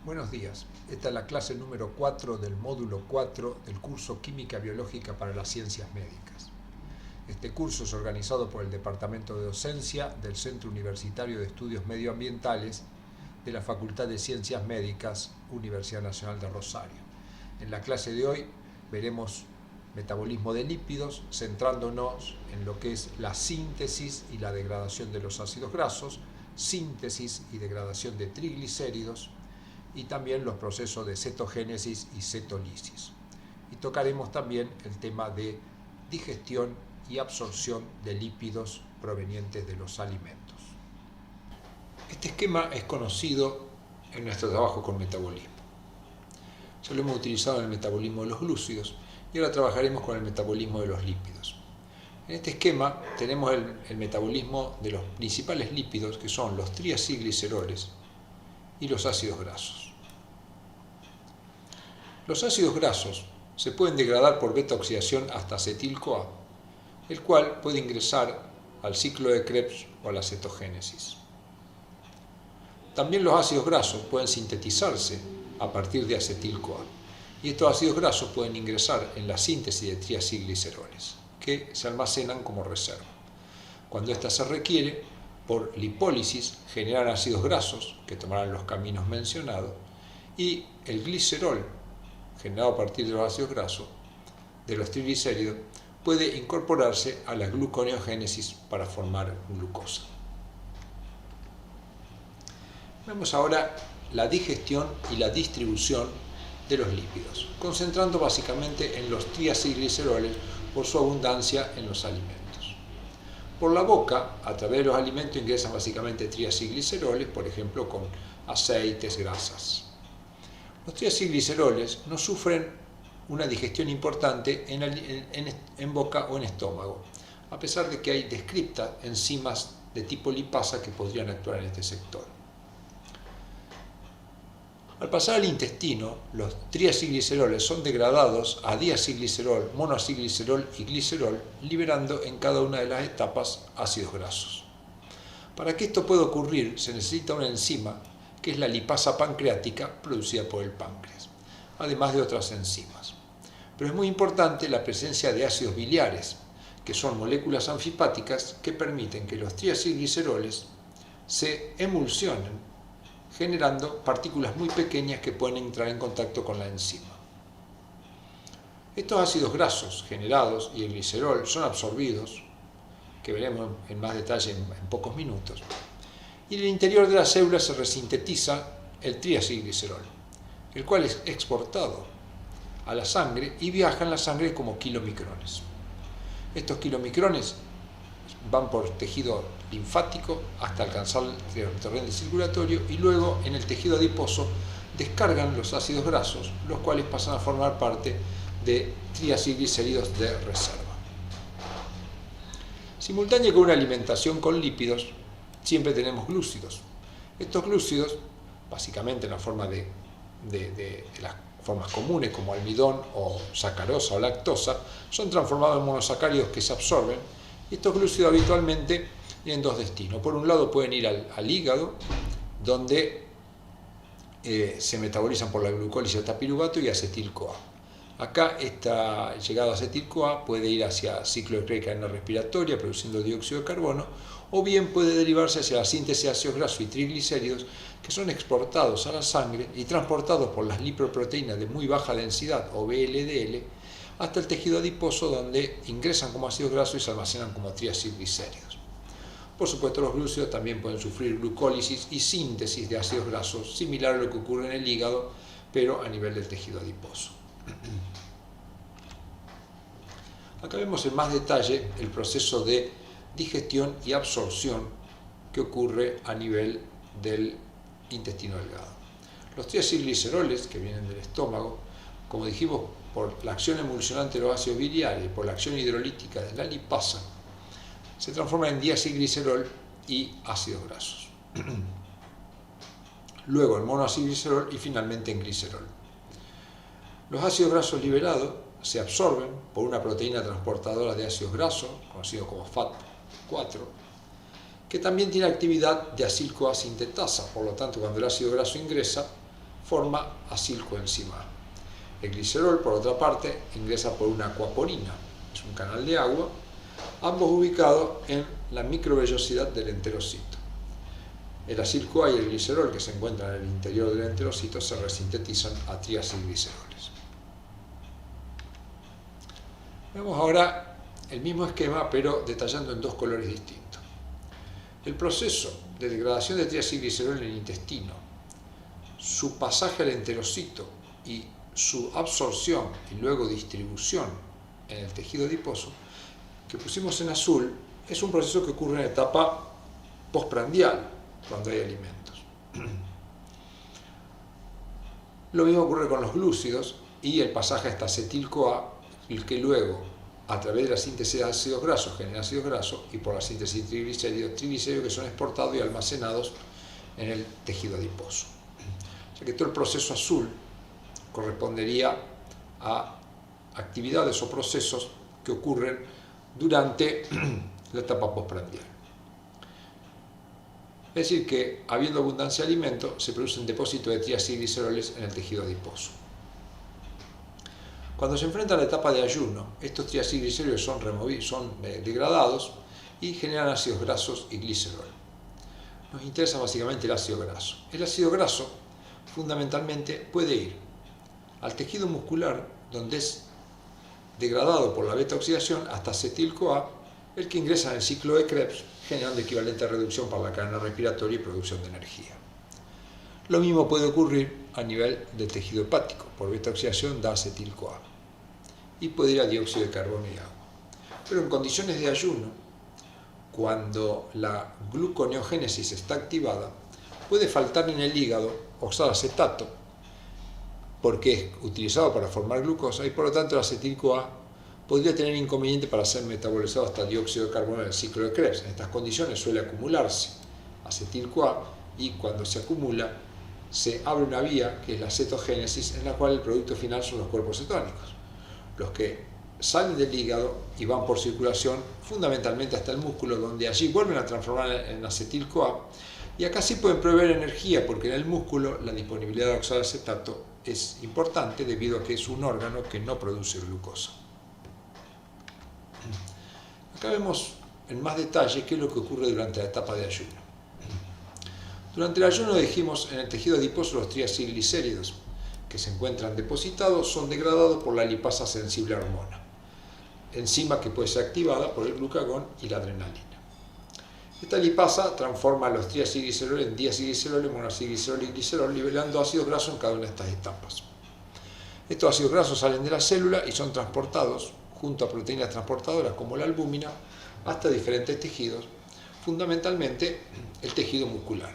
Buenos días, esta es la clase número 4 del módulo 4 del curso Química Biológica para las Ciencias Médicas. Este curso es organizado por el Departamento de Docencia del Centro Universitario de Estudios Medioambientales de la Facultad de Ciencias Médicas, Universidad Nacional de Rosario. En la clase de hoy veremos metabolismo de lípidos, centrándonos en lo que es la síntesis y la degradación de los ácidos grasos, síntesis y degradación de triglicéridos, y también los procesos de cetogénesis y cetolisis. Y tocaremos también el tema de digestión y absorción de lípidos provenientes de los alimentos. Este esquema es conocido en nuestro trabajo con metabolismo. Ya lo hemos utilizado en el metabolismo de los glúcidos y ahora trabajaremos con el metabolismo de los lípidos. En este esquema tenemos el metabolismo de los principales lípidos, que son los triacilgliceroles y los ácidos grasos. Los ácidos grasos se pueden degradar por beta-oxidación hasta acetil-CoA, el cual puede ingresar al ciclo de Krebs o a la cetogénesis. También los ácidos grasos pueden sintetizarse a partir de acetil-CoA, y estos ácidos grasos pueden ingresar en la síntesis de triacilgliceroles, que se almacenan como reserva. Cuando ésta se requiere, por lipólisis generan ácidos grasos, que tomarán los caminos mencionados, y el glicerol, generado a partir de los ácidos grasos, de los triglicéridos, puede incorporarse a la gluconeogénesis para formar glucosa. Vemos ahora la digestión y la distribución de los lípidos, concentrando básicamente en los triacilgliceroles por su abundancia en los alimentos. Por la boca, a través de los alimentos ingresan básicamente triacilgliceroles, por ejemplo con aceites, grasas. Los triacilgliceroles no sufren una digestión importante en boca o en estómago, a pesar de que hay descriptas enzimas de tipo lipasa que podrían actuar en este sector. Al pasar al intestino, los triacilgliceroles son degradados a diacilglicerol, monoacilglicerol y glicerol, liberando en cada una de las etapas ácidos grasos. Para que esto pueda ocurrir, se necesita una enzima, que es la lipasa pancreática producida por el páncreas, además de otras enzimas. Pero es muy importante la presencia de ácidos biliares, que son moléculas anfipáticas que permiten que los triacilgliceroles se emulsionen, generando partículas muy pequeñas que pueden entrar en contacto con la enzima. Estos ácidos grasos generados y el glicerol son absorbidos, que veremos en más detalle en pocos minutos, y en el interior de la célula se resintetiza el triacilglicerol, el cual es exportado a la sangre y viaja en la sangre como kilomicrones. Estos kilomicrones van por tejido linfático hasta alcanzar el torrente circulatorio y luego en el tejido adiposo descargan los ácidos grasos, los cuales pasan a formar parte de triacilglicéridos de reserva. Simultáneo con una alimentación con lípidos, siempre tenemos glúcidos. Estos glúcidos, básicamente en la forma de las formas comunes como almidón o sacarosa o lactosa, son transformados en monosacáridos que se absorben. Y estos glúcidos habitualmente tienen dos destinos. Por un lado pueden ir al hígado, donde se metabolizan por la glucólisis hasta piruvato y acetil-CoA. Acá esta llegada a acetil-CoA puede ir hacia ciclo de cadena respiratoria produciendo dióxido de carbono, o bien puede derivarse hacia la síntesis de ácidos grasos y triglicéridos, que son exportados a la sangre y transportados por las lipoproteínas de muy baja densidad o VLDL hasta el tejido adiposo, donde ingresan como ácidos grasos y se almacenan como triacilglicéridos. Por supuesto, los glúcidos también pueden sufrir glucólisis y síntesis de ácidos grasos, similar a lo que ocurre en el hígado, pero a nivel del tejido adiposo. Acá vemos en más detalle el proceso de digestión y absorción que ocurre a nivel del intestino delgado. Los triacilgliceroles, que vienen del estómago, como dijimos, por la acción emulsionante de los ácidos biliares y por la acción hidrolítica de la lipasa, se transforman en diacilglicerol y ácidos grasos. Luego en monoacilglicerol y finalmente en glicerol. Los ácidos grasos liberados se absorben por una proteína transportadora de ácidos grasos, conocido como FAT4, que también tiene actividad de acil-CoA sintetasa. Por lo tanto, cuando el ácido graso ingresa, forma acilcoenzima A. El glicerol, por otra parte, ingresa por una aquaporina, es un canal de agua, ambos ubicados en la microvellosidad del enterocito. El acil-CoA y el glicerol, que se encuentran en el interior del enterocito, se resintetizan a triacilgliceroles. Vemos ahora el mismo esquema, pero detallando en dos colores distintos. El proceso de degradación de triacilglicerol en el intestino, su pasaje al enterocito y su absorción y luego distribución en el tejido adiposo, que pusimos en azul, es un proceso que ocurre en la etapa postprandial, cuando hay alimentos. Lo mismo ocurre con los glúcidos y el pasaje hasta acetil-CoA, el que luego, a través de la síntesis de ácidos grasos, genera ácidos grasos, y por la síntesis de triglicéridos que son exportados y almacenados en el tejido adiposo. O sea que todo el proceso azul correspondería a actividades o procesos que ocurren durante la etapa postprandial. Es decir, que habiendo abundancia de alimento, se produce un depósito de triacilgliceroles en el tejido adiposo. Cuando se enfrenta a la etapa de ayuno, estos triacilgliceroles son degradados y generan ácidos grasos y glicerol. Nos interesa básicamente el ácido graso. El ácido graso, fundamentalmente, puede ir al tejido muscular, donde es degradado por la beta-oxidación, hasta acetil-CoA, el que ingresa en el ciclo de Krebs, generando equivalente a reducción para la cadena respiratoria y producción de energía. Lo mismo puede ocurrir a nivel del tejido hepático, por beta-oxidación da acetil-CoA, y puede ir a dióxido de carbono y agua. Pero en condiciones de ayuno, cuando la gluconeogénesis está activada, puede faltar en el hígado oxalacetato, porque es utilizado para formar glucosa, y por lo tanto el acetil-CoA podría tener inconveniente para ser metabolizado hasta dióxido de carbono en el ciclo de Krebs. En estas condiciones suele acumularse acetil-CoA y cuando se acumula se abre una vía que es la cetogénesis, en la cual el producto final son los cuerpos cetónicos, los que salen del hígado y van por circulación fundamentalmente hasta el músculo, donde allí vuelven a transformar en acetil-CoA, y acá sí pueden proveer energía, porque en el músculo la disponibilidad de oxalacetato es importante debido a que es un órgano que no produce glucosa. Acá vemos en más detalle qué es lo que ocurre durante la etapa de ayuno. Durante el ayuno, dijimos, en el tejido adiposo los triacilglicéridos que se encuentran depositados son degradados por la lipasa sensible a hormona, enzima que puede ser activada por el glucagón y la adrenalina. Esta lipasa transforma los triacilgliceroles en diacilgliceroles, monacilgliceroles y glicerol, liberando ácidos grasos en cada una de estas etapas. Estos ácidos grasos salen de la célula y son transportados junto a proteínas transportadoras como la albúmina hasta diferentes tejidos, fundamentalmente el tejido muscular.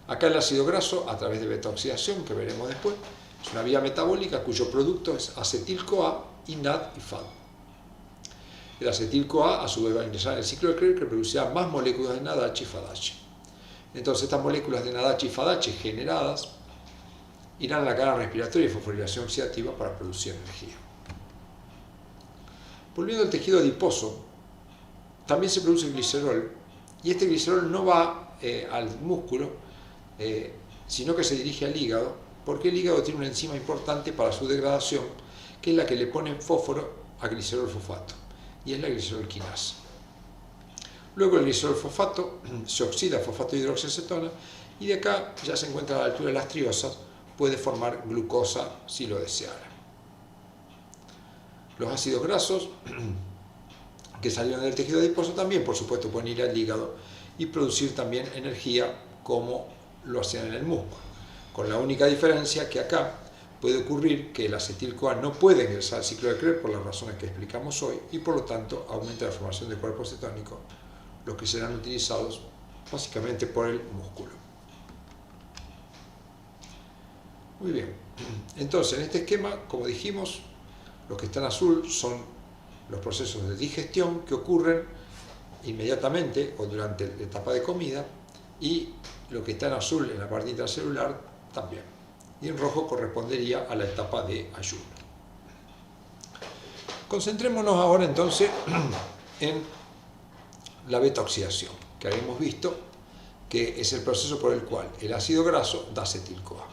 Acá el ácido graso, a través de beta-oxidación, que veremos después, es una vía metabólica cuyo producto es acetil-CoA y NAD y FAD. El acetil-CoA a su vez va a ingresar en el ciclo de Krebs, que producirá más moléculas de NADH y FADH. Entonces estas moléculas de NADH y FADH generadas irán a la cadena respiratoria y fosforilación oxidativa para producir energía. Volviendo al tejido adiposo, también se produce glicerol, y este glicerol no va al músculo, sino que se dirige al hígado, porque el hígado tiene una enzima importante para su degradación, que es la que le pone fósforo a glicerol fosfato, y es la glicerol quinasa. Luego el glicerol fosfato se oxida a fosfato hidroxiacetona, y de acá ya se encuentra a la altura de las triosas, puede formar glucosa si lo deseara. Los ácidos grasos que salieron del tejido adiposo también, por supuesto, pueden ir al hígado y producir también energía como lo hacían en el músculo, con la única diferencia que acá puede ocurrir que el acetil-CoA no puede ingresar al ciclo de Krebs por las razones que explicamos hoy, y por lo tanto aumenta la formación de cuerpos cetónicos, los que serán utilizados básicamente por el músculo. Muy bien, entonces en este esquema, como dijimos, los que están azul son los procesos de digestión que ocurren inmediatamente o durante la etapa de comida, y lo que está en azul en la parte intracelular también. Y en rojo correspondería a la etapa de ayuno. Concentrémonos ahora entonces en la beta-oxidación, que habíamos visto que es el proceso por el cual el ácido graso da acetil-CoA.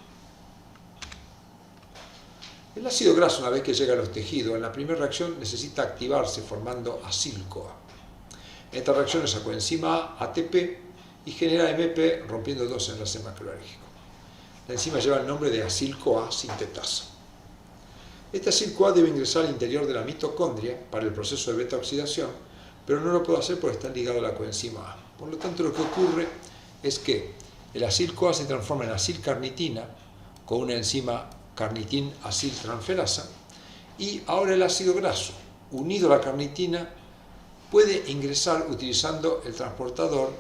El ácido graso, una vez que llega a los tejidos, en la primera reacción necesita activarse formando acil-CoA. En esta reacción es coenzima A, ATP, y genera MP rompiendo dos enlaces macroalérgicos. La enzima lleva el nombre de acil-CoA sintetasa. Este acil-CoA debe ingresar al interior de la mitocondria para el proceso de beta-oxidación, pero no lo puede hacer porque está ligado a la coenzima A. Por lo tanto, lo que ocurre es que el acil-CoA se transforma en acil-carnitina con una enzima carnitin-aciltransferasa, y ahora el ácido graso, unido a la carnitina, puede ingresar utilizando el transportador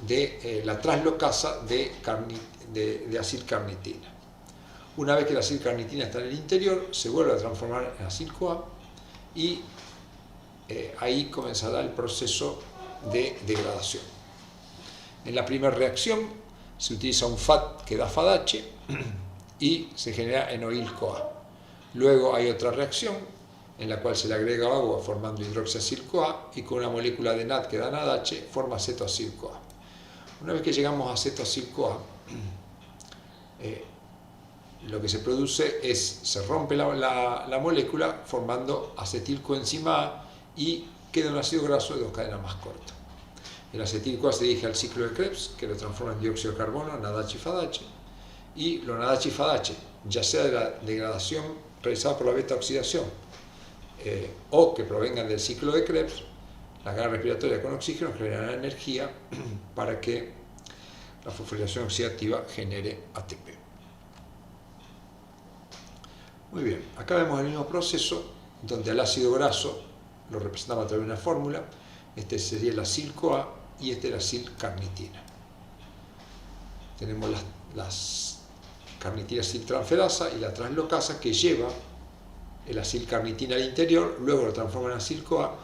de la translocasa de acilcarnitina. Una vez que la acilcarnitina está en el interior, se vuelve a transformar en acil-CoA y ahí comenzará el proceso de degradación. En la primera reacción se utiliza un FAT que da FADH y se genera enoil-CoA. Luego hay otra reacción en la cual se le agrega agua formando hidroxiacil-CoA y con una molécula de NAD que da NADH forma acetoacil-CoA. Una vez que llegamos a acetoacil-CoA, lo que se produce es, se rompe la molécula formando acetilcoenzima A y queda un ácido graso de dos cadenas más cortas. El acetil-CoA se dirige al ciclo de Krebs, que lo transforma en dióxido de carbono, NADH y FADH, y los NADH y FADH, ya sea de la degradación realizada por la beta-oxidación o que provengan del ciclo de Krebs, la carga respiratoria con oxígeno generará energía para que la fosforilación oxidativa genere ATP. Muy bien, acá vemos el mismo proceso donde el ácido graso lo representamos a través de una fórmula. Este sería el acil-CoA y este es la acil-carnitina. Tenemos las carnitina aciltransferasa y la translocasa que lleva el acil-carnitina al interior, luego lo transforma en acil-CoA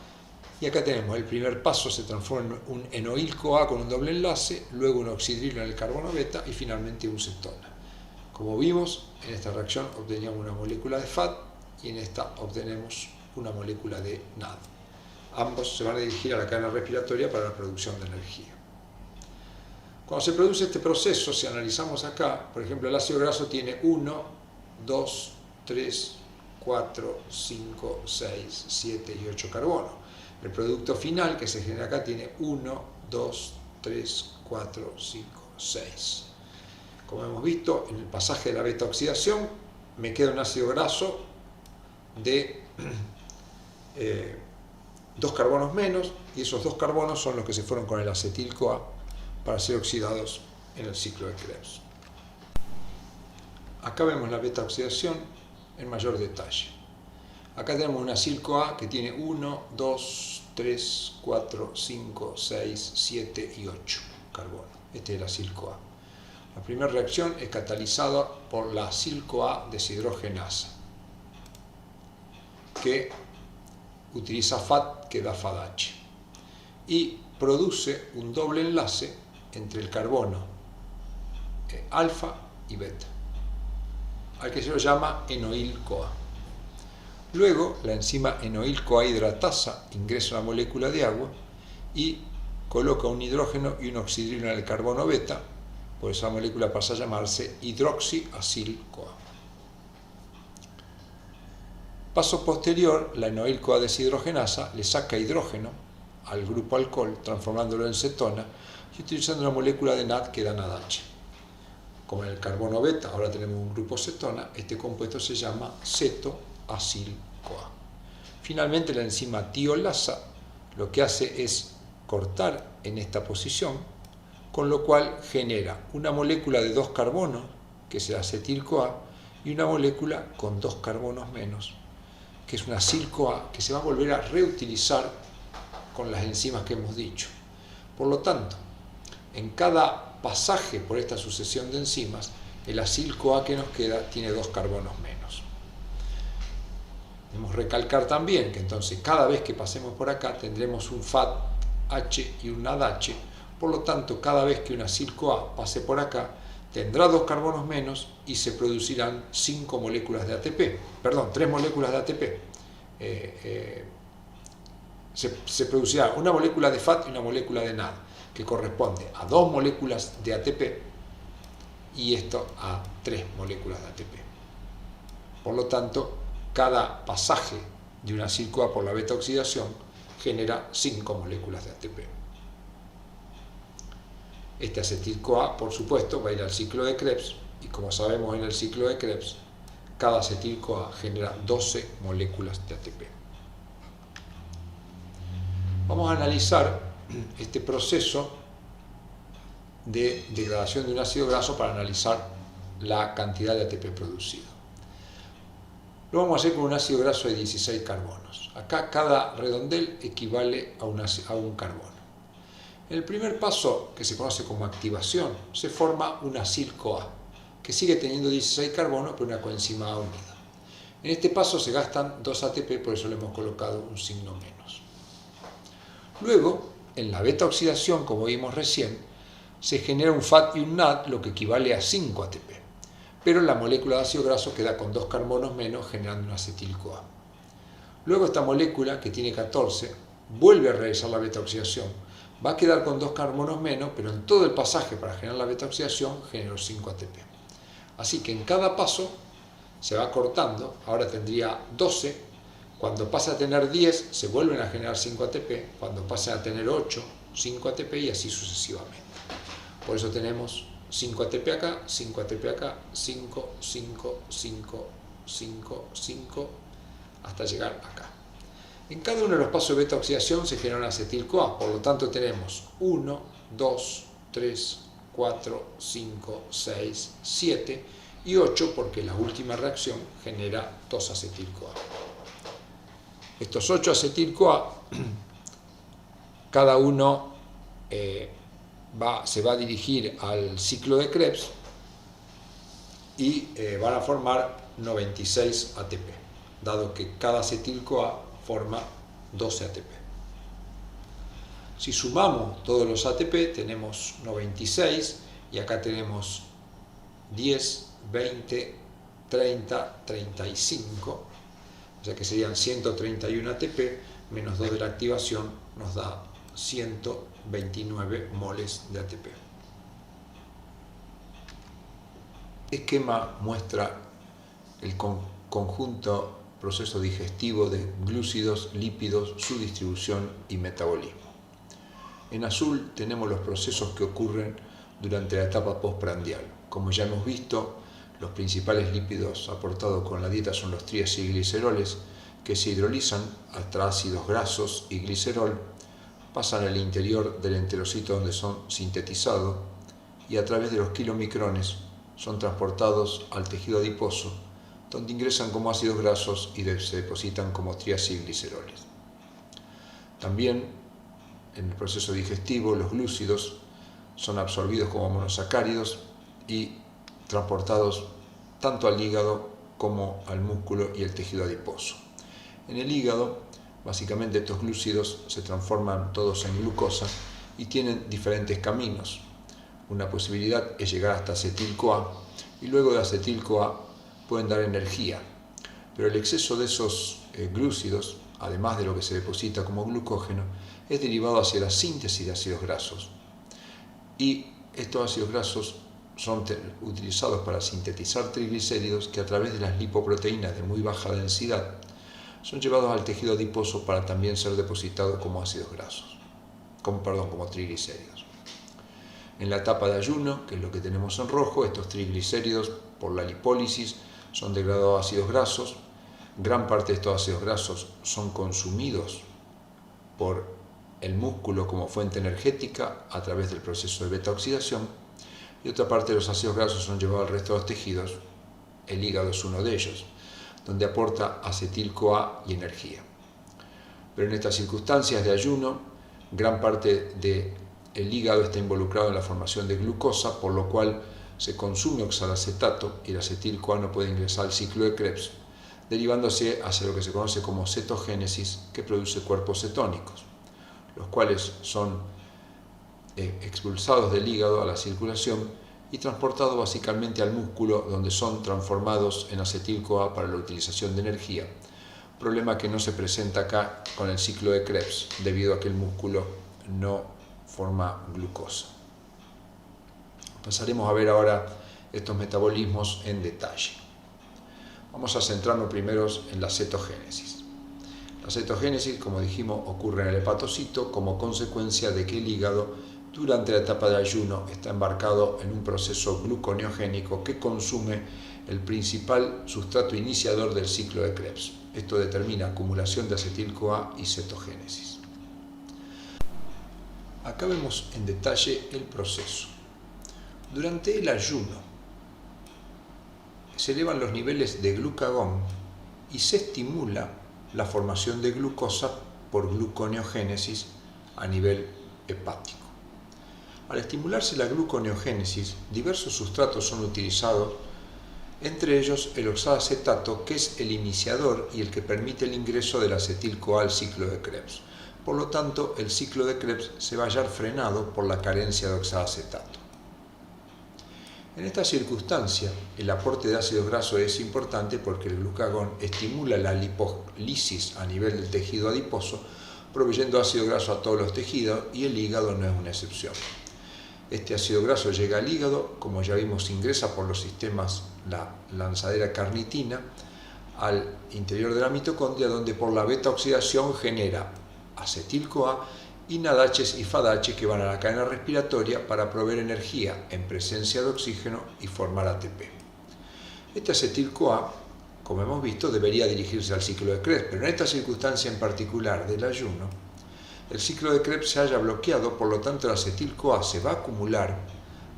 y acá tenemos el primer paso, se transforma en un enoil-CoA con un doble enlace, luego un oxidrilo en el carbono beta y finalmente un cetona. Como vimos, en esta reacción obteníamos una molécula de FAT y en esta obtenemos una molécula de NAD. Ambos se van a dirigir a la cadena respiratoria para la producción de energía. Cuando se produce este proceso, si analizamos acá, por ejemplo, el ácido graso tiene 1, 2, 3, 4, 5, 6, 7 y 8 carbonos. El producto final que se genera acá tiene 1, 2, 3, 4, 5, 6. Como hemos visto, en el pasaje de la beta-oxidación me queda un ácido graso de 2 carbonos menos, y esos 2 carbonos son los que se fueron con el acetil-CoA para ser oxidados en el ciclo de Krebs. Acá vemos la beta-oxidación en mayor detalle. Acá tenemos un acil-CoA que tiene 1, 2, 3, 4, 5, 6, 7 y 8 carbonos. Este es el acil-CoA. La primera reacción es catalizada por la acil-CoA deshidrogenasa, que utiliza FAT que da FADH y produce un doble enlace entre el carbono alfa y beta, al que se lo llama enoil-CoA. Luego, la enzima enoil-CoA hidratasa ingresa una molécula de agua y coloca un hidrógeno y un oxidrilo en el carbono beta, por eso la molécula pasa a llamarse hidroxiacil-CoA. Paso posterior, la enoil-CoA deshidrogenasa le saca hidrógeno al grupo alcohol, transformándolo en cetona y utilizando una molécula de NAD que da NADH. Como en el carbono beta ahora tenemos un grupo cetona, este compuesto se llama cetoacil-CoA. Finalmente, la enzima tiolasa lo que hace es cortar en esta posición, con lo cual genera una molécula de 2 carbonos, que es el acetil-CoA, y una molécula con 2 carbonos menos, que es una acil-CoA, que se va a volver a reutilizar con las enzimas que hemos dicho. Por lo tanto, en cada pasaje por esta sucesión de enzimas, el acil-CoA que nos queda tiene 2 carbonos menos. Debemos recalcar también que entonces cada vez que pasemos por acá tendremos un FAT-H y un NADH. Por lo tanto, cada vez que un acil-CoA pase por acá, tendrá 2 carbonos menos y se producirán 5 moléculas de ATP. Perdón, 3 moléculas de ATP. Se producirá una molécula de FAT y una molécula de NAD, que corresponde a 2 moléculas de ATP y esto a 3 moléculas de ATP. Por lo tanto, cada pasaje de una acetil-CoA por la beta-oxidación genera 5 moléculas de ATP. Este acetil-CoA, por supuesto, va a ir al ciclo de Krebs, y como sabemos en el ciclo de Krebs, cada acetil-CoA genera 12 moléculas de ATP. Vamos a analizar este proceso de degradación de un ácido graso para analizar la cantidad de ATP producido. Lo vamos a hacer con un ácido graso de 16 carbonos. Acá cada redondel equivale a un carbono. En el primer paso, que se conoce como activación, se forma una acetil-CoA, que sigue teniendo 16 carbonos, pero una coenzima A unida. En este paso se gastan 2 ATP, por eso le hemos colocado un signo menos. Luego, en la beta-oxidación, como vimos recién, se genera un FAT y un NAD, lo que equivale a 5 ATP. Pero la molécula de ácido graso queda con 2 carbonos menos, generando una acetil-CoA. Luego esta molécula, que tiene 14, vuelve a realizar la beta-oxidación. Va a quedar con 2 carbonos menos, pero en todo el pasaje para generar la beta-oxidación generó 5 ATP. Así que en cada paso se va cortando, ahora tendría 12, cuando pasa a tener 10 se vuelven a generar 5 ATP, cuando pasa a tener 8, 5 ATP y así sucesivamente. Por eso tenemos 5 ATP acá, 5 ATP acá, 5, 5, 5, 5, 5, hasta llegar acá. En cada uno de los pasos de beta-oxidación se genera una acetil-CoA, por lo tanto tenemos 1, 2, 3, 4, 5, 6, 7 y 8 porque la última reacción genera 2 acetil-CoA. Estos 8 acetil-CoA, cada uno se va a dirigir al ciclo de Krebs y van a formar 96 ATP, dado que cada acetil-CoA forma 12 ATP. Si sumamos todos los ATP tenemos 96 y acá tenemos 10, 20, 30, 35, o sea que serían 131 ATP menos 2 de la activación nos da 129 moles de ATP. Este esquema muestra el conjunto proceso digestivo de glúcidos, lípidos, su distribución y metabolismo. En azul tenemos los procesos que ocurren durante la etapa postprandial. Como ya hemos visto, los principales lípidos aportados con la dieta son los triacilgliceroles, que se hidrolizan hasta ácidos grasos y glicerol, pasan al interior del enterocito donde son sintetizados y a través de los kilomicrones son transportados al tejido adiposo, donde ingresan como ácidos grasos y se depositan como triacilgliceroles. También en el proceso digestivo los glúcidos son absorbidos como monosacáridos y transportados tanto al hígado como al músculo y el tejido adiposo. En el hígado, básicamente estos glúcidos se transforman todos en glucosa y tienen diferentes caminos. Una posibilidad es llegar hasta acetil-CoA y luego de acetil-CoA pueden dar energía, pero el exceso de esos glúcidos, además de lo que se deposita como glucógeno, es derivado hacia la síntesis de ácidos grasos. Y estos ácidos grasos son utilizados para sintetizar triglicéridos que a través de las lipoproteínas de muy baja densidad son llevados al tejido adiposo para también ser depositados como ácidos grasos, como triglicéridos. En la etapa de ayuno, que es lo que tenemos en rojo, estos triglicéridos por la lipólisis son degradados a ácidos grasos. Gran parte de estos ácidos grasos son consumidos por el músculo como fuente energética a través del proceso de beta-oxidación y otra parte de los ácidos grasos son llevados al resto de los tejidos. El hígado es uno de ellos, donde aporta acetil-CoA y energía. Pero en estas circunstancias de ayuno, gran parte del hígado está involucrado en la formación de glucosa, por lo cual se consume oxalacetato y el acetil-CoA no puede ingresar al ciclo de Krebs, derivándose hacia lo que se conoce como cetogénesis, que produce cuerpos cetónicos, los cuales son expulsados del hígado a la circulación y transportados básicamente al músculo, donde son transformados en acetil-CoA para la utilización de energía, problema que no se presenta acá con el ciclo de Krebs, debido a que el músculo no forma glucosa. Pasaremos a ver ahora estos metabolismos en detalle. Vamos a centrarnos primero en la cetogénesis. La cetogénesis, como dijimos, ocurre en el hepatocito como consecuencia de que el hígado, durante la etapa de ayuno, está embarcado en un proceso gluconeogénico que consume el principal sustrato iniciador del ciclo de Krebs. Esto determina acumulación de acetil-CoA y cetogénesis. Acá vemos en detalle el proceso. Durante el ayuno se elevan los niveles de glucagón y se estimula la formación de glucosa por gluconeogénesis a nivel hepático. Al estimularse la gluconeogénesis, diversos sustratos son utilizados, entre ellos el oxalacetato, que es el iniciador y el que permite el ingreso del acetil-CoA al ciclo de Krebs. Por lo tanto, el ciclo de Krebs se va a hallar frenado por la carencia de oxalacetato. En esta circunstancia, el aporte de ácidos grasos es importante porque el glucagón estimula la lipólisis a nivel del tejido adiposo, proveyendo ácido graso a todos los tejidos, y el hígado no es una excepción. Este ácido graso llega al hígado, como ya vimos, ingresa por los sistemas la lanzadera carnitina al interior de la mitocondria, donde por la beta oxidación genera acetil-CoA y NADH y FADH que van a la cadena respiratoria para proveer energía en presencia de oxígeno y formar ATP. Este acetil-CoA, como hemos visto, debería dirigirse al ciclo de Krebs, pero en esta circunstancia en particular del ayuno, el ciclo de Krebs se haya bloqueado, por lo tanto el acetil-CoA se va a acumular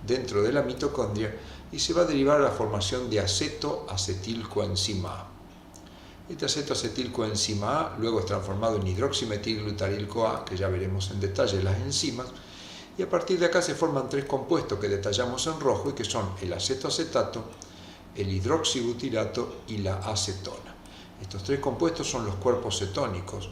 dentro de la mitocondria y se va a derivar a la formación de acetoacetilcoenzima A. Este acetoacetilcoenzima A luego es transformado en hidroximetilglutaryl-CoA, que ya veremos en detalle las enzimas, y a partir de acá se forman tres compuestos que detallamos en rojo y que son el acetoacetato, el hidroxibutirato y la acetona. Estos tres compuestos son los cuerpos cetónicos,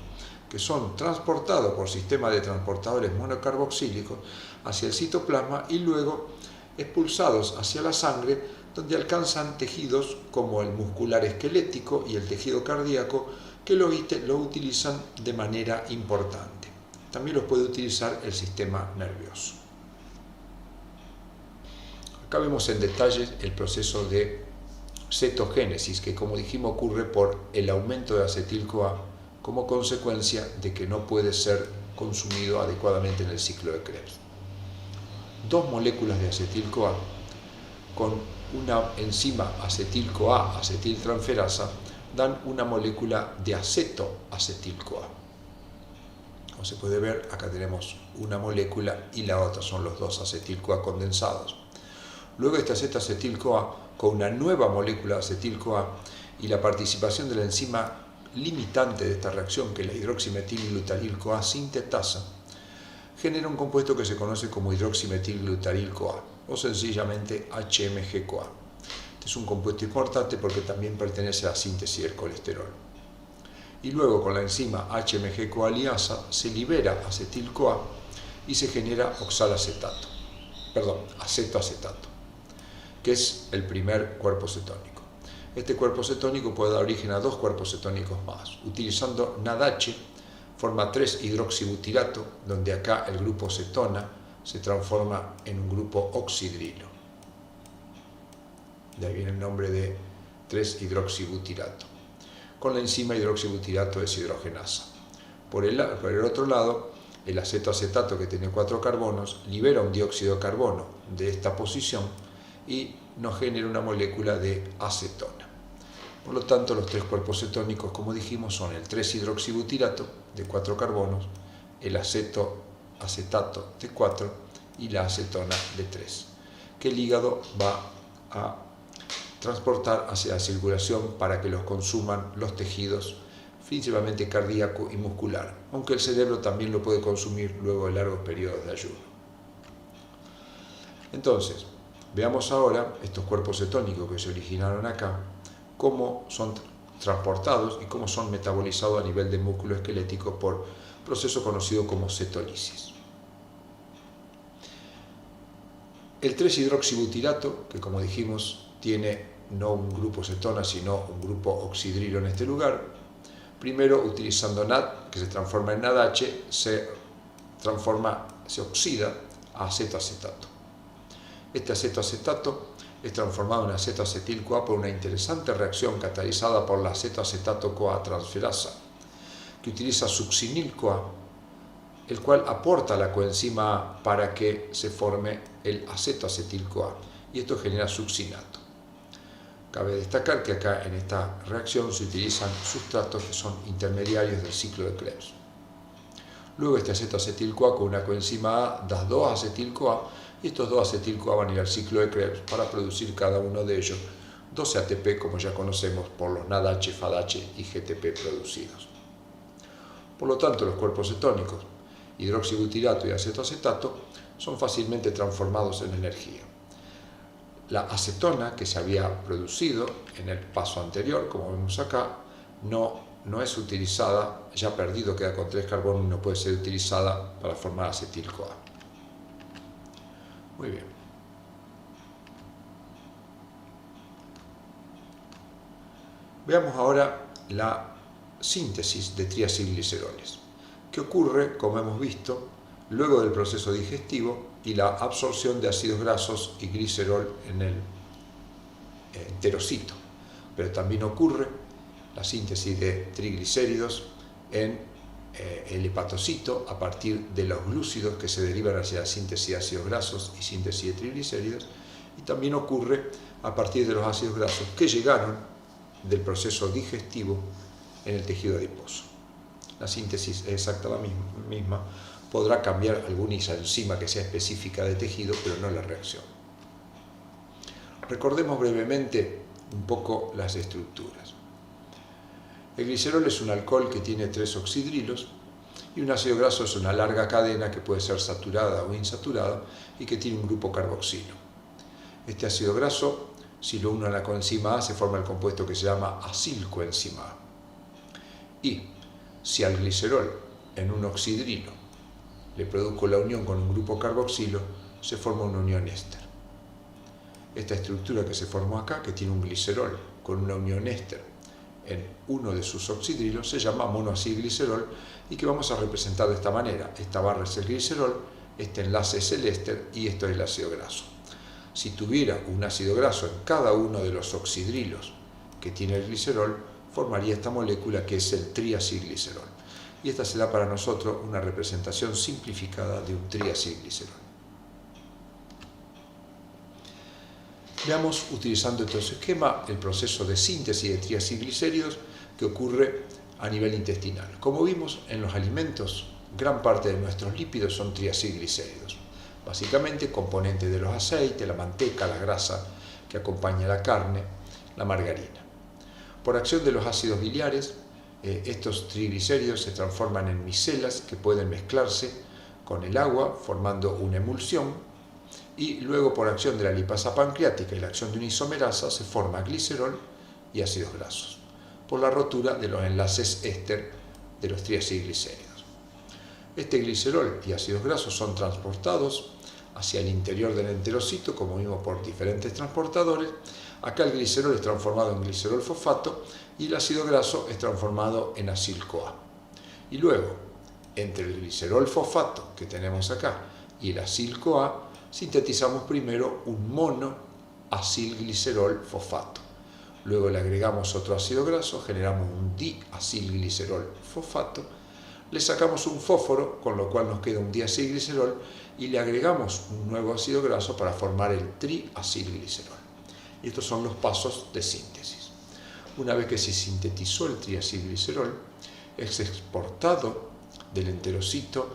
que son transportados por sistema de transportadores monocarboxílicos hacia el citoplasma y luego expulsados hacia la sangre, donde alcanzan tejidos como el muscular esquelético y el tejido cardíaco, que lo utilizan de manera importante. También los puede utilizar el sistema nervioso. Acá vemos en detalle el proceso de cetogénesis, que como dijimos ocurre por el aumento de acetil-CoA como consecuencia de que no puede ser consumido adecuadamente en el ciclo de Krebs. Dos moléculas de acetil-CoA con una enzima acetil-CoA, acetiltransferasa, dan una molécula de acetoacetil-CoA. Como se puede ver, acá tenemos una molécula y la otra, son los dos acetil-CoA condensados. Luego este acetoacetil-CoA con una nueva molécula de acetil-CoA y la participación de la enzima limitante de esta reacción, que es la hidroximetilglutaryl-CoA sintetasa, genera un compuesto que se conoce como hidroximetilglutaryl-CoA o sencillamente HMG-CoA. Este es un compuesto importante porque también pertenece a la síntesis del colesterol. Y luego con la enzima HMG-CoA liasa se libera acetil-CoA y se genera acetoacetato, que es el primer cuerpo cetónico. Este cuerpo cetónico puede dar origen a dos cuerpos cetónicos más. Utilizando NADH, forma 3-hidroxibutirato, donde acá el grupo cetona se transforma en un grupo oxidrilo. De ahí viene el nombre de 3-hidroxibutirato. Con la enzima hidroxibutirato deshidrogenasa. Por el otro lado, el acetoacetato, que tiene 4 carbonos, libera un dióxido de carbono de esta posición y nos genera una molécula de acetona. Por lo tanto, los tres cuerpos cetónicos, como dijimos, son el 3-hidroxibutirato de 4 carbonos, el acetato de 4 y la acetona de 3, que el hígado va a transportar hacia la circulación para que los consuman los tejidos, principalmente cardíaco y muscular, aunque el cerebro también lo puede consumir luego de largos periodos de ayuno. Entonces, veamos ahora estos cuerpos cetónicos que se originaron acá, cómo son transportados y cómo son metabolizados a nivel del músculo esquelético por proceso conocido como cetólisis. El 3-hidroxibutirato, que como dijimos tiene no un grupo cetona sino un grupo oxidrilo en este lugar, primero utilizando NAD, que se transforma en NADH, se oxida a acetoacetato. Este acetoacetato es transformado en acetoacetil-CoA por una interesante reacción catalizada por la acetoacetato-CoA transferasa, que utiliza succinil-CoA, el cual aporta la coenzima A para que se forme el acetoacetil-CoA, y esto genera succinato. Cabe destacar que acá en esta reacción se utilizan sustratos que son intermediarios del ciclo de Krebs. Luego este acetoacetil-CoA con una coenzima A da 2-acetil-CoA, y estos 2-acetil-CoA van a ir al ciclo de Krebs para producir cada uno de ellos 12 ATP, como ya conocemos por los NADH, FADH y GTP producidos. Por lo tanto, los cuerpos cetónicos, hidroxibutirato y acetoacetato, son fácilmente transformados en energía. La acetona que se había producido en el paso anterior, como vemos acá, no es utilizada, ya perdido, queda con 3 carbonos y no puede ser utilizada para formar acetil-CoA. Muy bien. Veamos ahora la síntesis de triacilgliceroles, que ocurre, como hemos visto, luego del proceso digestivo y la absorción de ácidos grasos y glicerol en el enterocito, pero también ocurre la síntesis de triglicéridos en el hepatocito a partir de los glúcidos que se derivan hacia la síntesis de ácidos grasos y síntesis de triglicéridos, y también ocurre a partir de los ácidos grasos que llegaron del proceso digestivo en el tejido adiposo. La síntesis es exacta la misma, podrá cambiar alguna enzima que sea específica de tejido, pero no la reacción. Recordemos brevemente un poco las estructuras. El glicerol es un alcohol que tiene 3 oxidrilos y un ácido graso es una larga cadena que puede ser saturada o insaturada y que tiene un grupo carboxilo. Este ácido graso, si lo uno a la coenzima A, se forma el compuesto que se llama acilcoenzima A. Y si al glicerol en un oxidrilo le produzco la unión con un grupo carboxilo, se forma una unión éster. Esta estructura que se formó acá, que tiene un glicerol con una unión éster en uno de sus oxidrilos, se llama monoacilglicerol y que vamos a representar de esta manera. Esta barra es el glicerol, este enlace es el éster y esto es el ácido graso. Si tuviera un ácido graso en cada uno de los oxidrilos que tiene el glicerol, formaría esta molécula que es el triacilglicerol. Y esta será para nosotros una representación simplificada de un triacilglicerol. Veamos, utilizando este esquema, el proceso de síntesis de triacilglicéridos que ocurre a nivel intestinal. Como vimos, en los alimentos, gran parte de nuestros lípidos son triacilglicéridos. Básicamente, componentes de los aceites, la manteca, la grasa que acompaña la carne, la margarina. Por acción de los ácidos biliares, estos triglicéridos se transforman en micelas que pueden mezclarse con el agua formando una emulsión, y luego por acción de la lipasa pancreática y la acción de una isomerasa se forma glicerol y ácidos grasos por la rotura de los enlaces éster de los triacilglicéridos. Este glicerol y ácidos grasos son transportados hacia el interior del enterocito, como vimos, por diferentes transportadores. Acá el glicerol es transformado en glicerol fosfato y el ácido graso es transformado en acil-CoA. Y luego, entre el glicerol fosfato que tenemos acá y el acil-CoA, sintetizamos primero un monoacilglicerol fosfato. Luego le agregamos otro ácido graso, generamos un diacilglicerol fosfato, le sacamos un fósforo, con lo cual nos queda un diacilglicerol, y le agregamos un nuevo ácido graso para formar el triacilglicerol. Y estos son los pasos de síntesis. Una vez que se sintetizó el triacilglicerol, es exportado del enterocito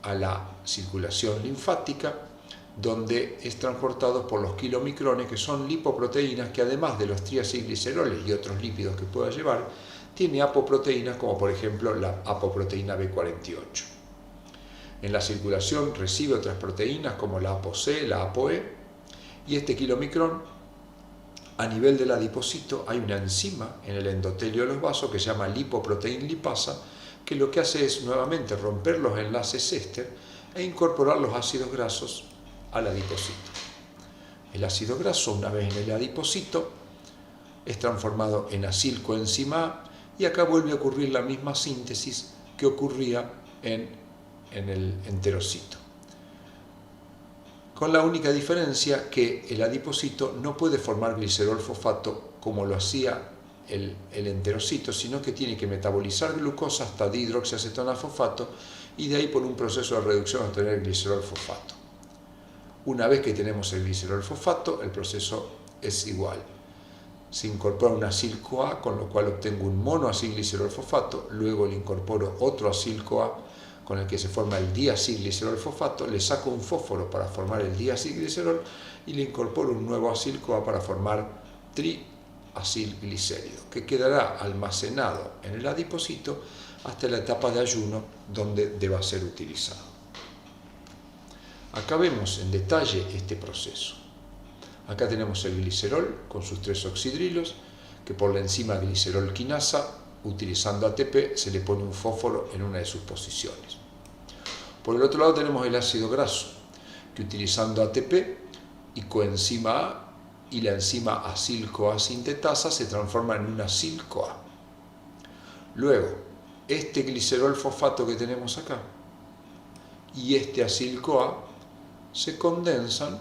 a la circulación linfática, donde es transportado por los kilomicrones, que son lipoproteínas que, además de los triacilgliceroles y otros lípidos que pueda llevar, tiene apoproteínas como por ejemplo la apoproteína B48. En la circulación recibe otras proteínas como la ApoC, la ApoE, y este kilomicrón, a nivel del adipocito, hay una enzima en el endotelio de los vasos que se llama lipoproteína lipasa, que lo que hace es nuevamente romper los enlaces éster e incorporar los ácidos grasos al adipocito. El ácido graso, una vez en el adipocito, es transformado en acilcoenzima A y acá vuelve a ocurrir la misma síntesis que ocurría en el enterocito. con la única diferencia que el adipocito no puede formar glicerol fosfato como lo hacía el enterocito, sino que tiene que metabolizar glucosa hasta dihidroxiacetona fosfato y de ahí por un proceso de reducción obtener glicerol fosfato. Una vez que tenemos el glicerol fosfato, el proceso es igual. Se incorpora un acil-CoA, con lo cual obtengo un monoacilglicerol fosfato, luego le incorporo otro acil-CoA con el que se forma el diacilglicerol fosfato, le saco un fósforo para formar el diacilglicerol y le incorporo un nuevo acil-CoA para formar triacilglicérido, que quedará almacenado en el adipocito hasta la etapa de ayuno donde deba ser utilizado. Acá vemos en detalle este proceso. Acá tenemos el glicerol con sus 3 oxidrilos, que por la enzima glicerol quinasa, utilizando ATP, se le pone un fósforo en una de sus posiciones. Por el otro lado tenemos el ácido graso, que utilizando ATP y coenzima A y la enzima acil-CoA sintetasa se transforma en un acil-CoA. Luego, este glicerol fosfato que tenemos acá y este acil-CoA se condensan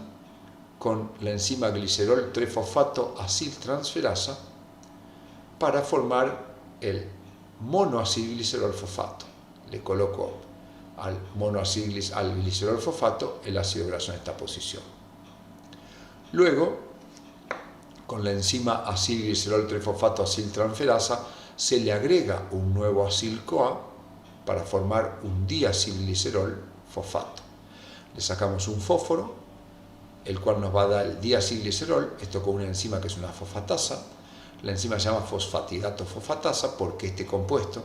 con la enzima glicerol 3-fosfato aciltransferasa para formar el monoacilglicerol fosfato. Le coloco al glicerol fosfato el ácido graso en esta posición. Luego, con la enzima acilglicerol 3-fosfato aciltransferasa se le agrega un nuevo acil-CoA para formar un diacilglicerol fosfato. Le sacamos un fósforo, el cual nos va a dar el diacilglicerol, esto con una enzima que es una fosfatasa. La enzima se llama fosfatidato fosfatasa porque este compuesto,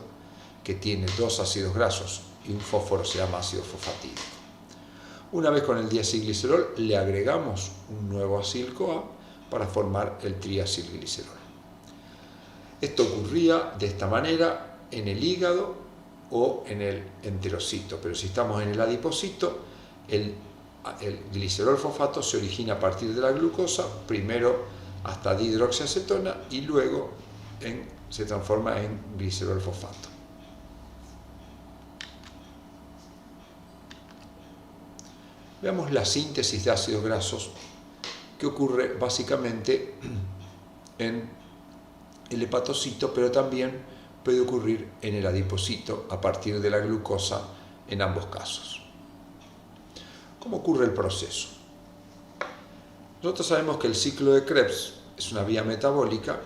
que tiene 2 ácidos grasos y un fósforo, se llama ácido fosfatídico. Una vez con el diacilglicerol, le agregamos un nuevo acil-CoA para formar el triacilglicerol. Esto ocurría de esta manera en el hígado o en el enterocito, pero si estamos en el adipocito, el glicerol fosfato se origina a partir de la glucosa, primero hasta dihidroxiacetona y luego se transforma en glicerol fosfato. Veamos la síntesis de ácidos grasos que ocurre básicamente en el hepatocito, pero también puede ocurrir en el adipocito a partir de la glucosa en ambos casos. ¿Cómo ocurre el proceso? Nosotros sabemos que el ciclo de Krebs es una vía metabólica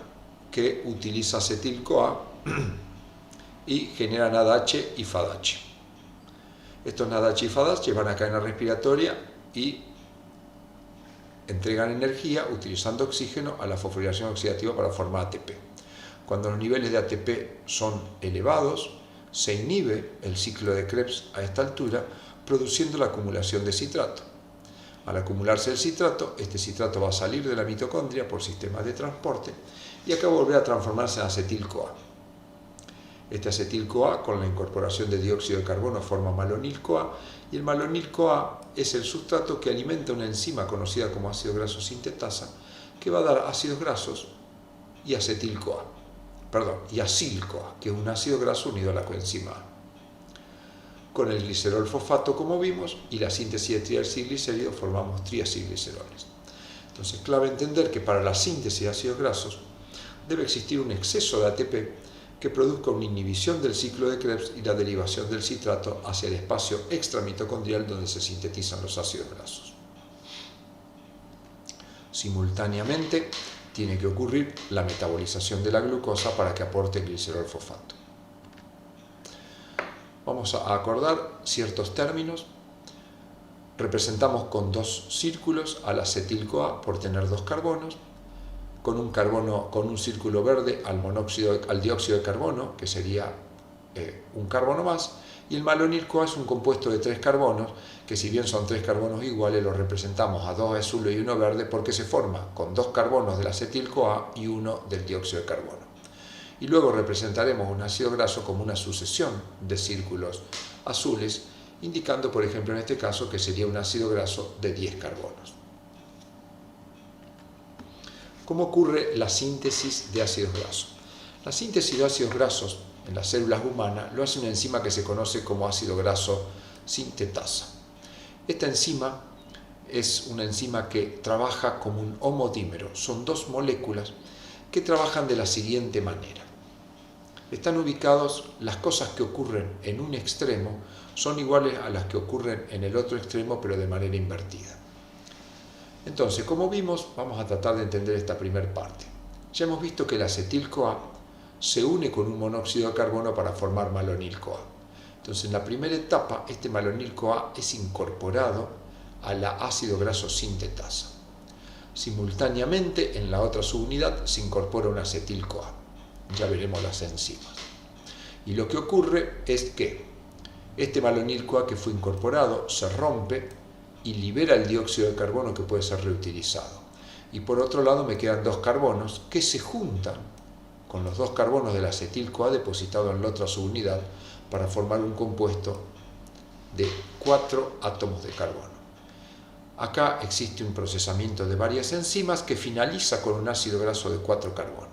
que utiliza acetil-CoA y genera NADH y FADH. Estos NADH y FADH van a cadena respiratoria y entregan energía utilizando oxígeno a la fosforilación oxidativa para formar ATP. Cuando los niveles de ATP son elevados, se inhibe el ciclo de Krebs a esta altura, produciendo la acumulación de citrato. Al acumularse el citrato, este citrato va a salir de la mitocondria por sistemas de transporte y acá volverá a transformarse en acetil-CoA. Este acetil-CoA, con la incorporación de dióxido de carbono, forma malonil-CoA y el malonil-CoA es el sustrato que alimenta una enzima conocida como ácido graso sintetasa que va a dar ácidos grasos y acetil-CoA, y acil-CoA, que es un ácido graso unido a la coenzima A. Con el glicerol fosfato, como vimos, y la síntesis de triacilglicérido formamos triacilgliceroles. Entonces, clave entender que para la síntesis de ácidos grasos debe existir un exceso de ATP que produzca una inhibición del ciclo de Krebs y la derivación del citrato hacia el espacio extramitocondrial donde se sintetizan los ácidos grasos. Simultáneamente, tiene que ocurrir la metabolización de la glucosa para que aporte el glicerol fosfato. Vamos a acordar ciertos términos. Representamos con 2 círculos al acetil-CoA por tener 2 carbonos, con un círculo verde al dióxido de carbono, que sería un carbono más, y el malonil-CoA es un compuesto de 3 carbonos, que si bien son 3 carbonos iguales, los representamos a 2 azules y 1 verde porque se forma con 2 carbonos del acetil-CoA y 1 del dióxido de carbono. Y luego representaremos un ácido graso como una sucesión de círculos azules, indicando, por ejemplo, en este caso, que sería un ácido graso de 10 carbonos. ¿Cómo ocurre la síntesis de ácidos grasos? La síntesis de ácidos grasos en las células humanas lo hace una enzima que se conoce como ácido graso sintetasa. Esta enzima es una enzima que trabaja como un homodímero. Son dos moléculas que trabajan de la siguiente manera. Están ubicados, las cosas que ocurren en un extremo son iguales a las que ocurren en el otro extremo, pero de manera invertida. Entonces, como vimos, vamos a tratar de entender esta primera parte. Ya hemos visto que el acetil-CoA se une con un monóxido de carbono para formar malonil-CoA. Entonces, en la primera etapa, este malonil-CoA es incorporado a la ácido graso sintetasa. Simultáneamente, en la otra subunidad se incorpora un acetil-CoA. Ya veremos las enzimas. Y lo que ocurre es que este malonil-CoA que fue incorporado se rompe y libera el dióxido de carbono que puede ser reutilizado. Y por otro lado me quedan dos carbonos que se juntan con los dos carbonos del acetil-CoA depositado en la otra subunidad para formar un compuesto de 4 átomos de carbono. Acá existe un procesamiento de varias enzimas que finaliza con un ácido graso de 4 carbonos.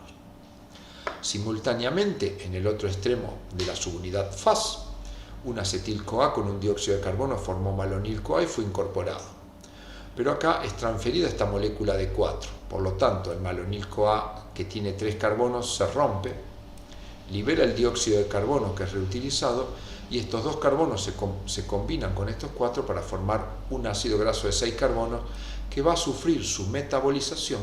Simultáneamente, en el otro extremo de la subunidad FAS, un acetil-CoA con un dióxido de carbono formó malonil-CoA y fue incorporado. Pero acá es transferida esta molécula de 4. Por lo tanto, el malonil-CoA, que tiene 3 carbonos, se rompe, libera el dióxido de carbono que es reutilizado y estos dos carbonos se combinan con estos 4 para formar un ácido graso de 6 carbonos que va a sufrir su metabolización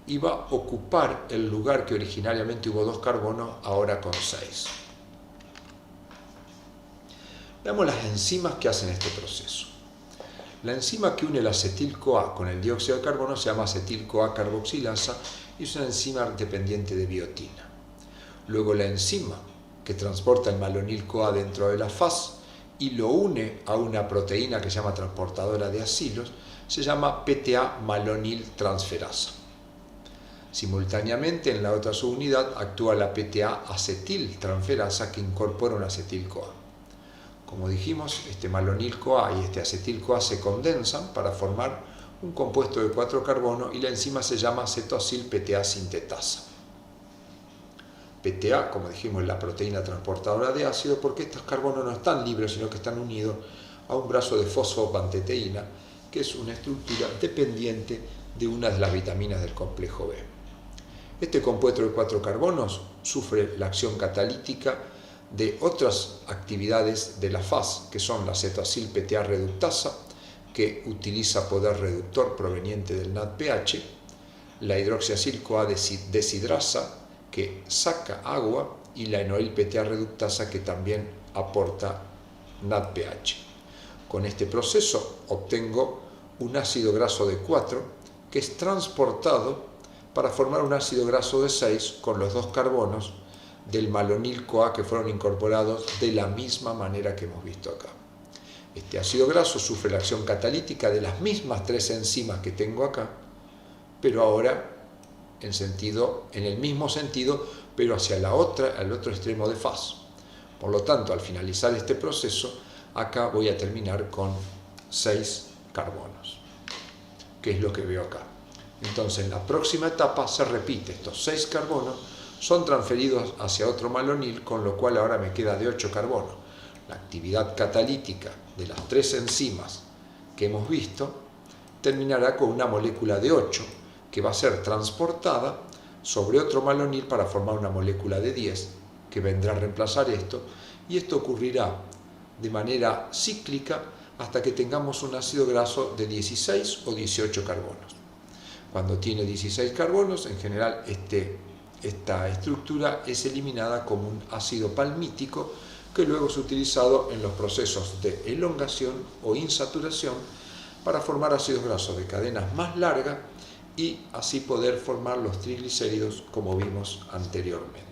y va a ocupar el lugar que originariamente hubo 2 carbonos, ahora con 6. Veamos las enzimas que hacen este proceso. La enzima que une el acetil-CoA con el dióxido de carbono se llama acetil-CoA carboxilasa y es una enzima dependiente de biotina. Luego la enzima que transporta el malonil-CoA dentro de la FAS y lo une a una proteína que se llama transportadora de acilos se llama PTA-malonil transferasa. Simultáneamente, en la otra subunidad actúa la PTA-acetil transferasa que incorpora un acetil-CoA. Como dijimos, este malonil-CoA y este acetil-CoA se condensan para formar un compuesto de 4 carbonos y la enzima se llama cetoacil-PTA sintetasa. PTA, como dijimos, es la proteína transportadora de ácido porque estos carbonos no están libres, sino que están unidos a un brazo de fosfopanteteína, que es una estructura dependiente de una de las vitaminas del complejo B. Este compuesto de 4 carbonos sufre la acción catalítica de otras actividades de la FAS, que son la cetoacil-PTA reductasa, que utiliza poder reductor proveniente del NADPH, la hidroxiacil-CoA deshidrasa, que saca agua, y la enoil-PTA reductasa, que también aporta NADPH. Con este proceso obtengo un ácido graso de 4 que es transportado para formar un ácido graso de 6 con los 2 carbonos del malonil-CoA que fueron incorporados de la misma manera que hemos visto acá. Este ácido graso sufre la acción catalítica de las mismas 3 enzimas que tengo acá, pero ahora en el mismo sentido, pero hacia al otro extremo de FAS. Por lo tanto, al finalizar este proceso, acá voy a terminar con 6 carbonos, que es lo que veo acá. Entonces, en la próxima etapa se repite, estos 6 carbonos son transferidos hacia otro malonil, con lo cual ahora me queda de 8 carbonos. La actividad catalítica de las 3 enzimas que hemos visto terminará con una molécula de 8 que va a ser transportada sobre otro malonil para formar una molécula de 10 que vendrá a reemplazar esto, y esto ocurrirá de manera cíclica hasta que tengamos un ácido graso de 16 o 18 carbonos. Cuando tiene 16 carbonos, en general esta estructura es eliminada como un ácido palmítico que luego es utilizado en los procesos de elongación o insaturación para formar ácidos grasos de cadenas más largas y así poder formar los triglicéridos como vimos anteriormente.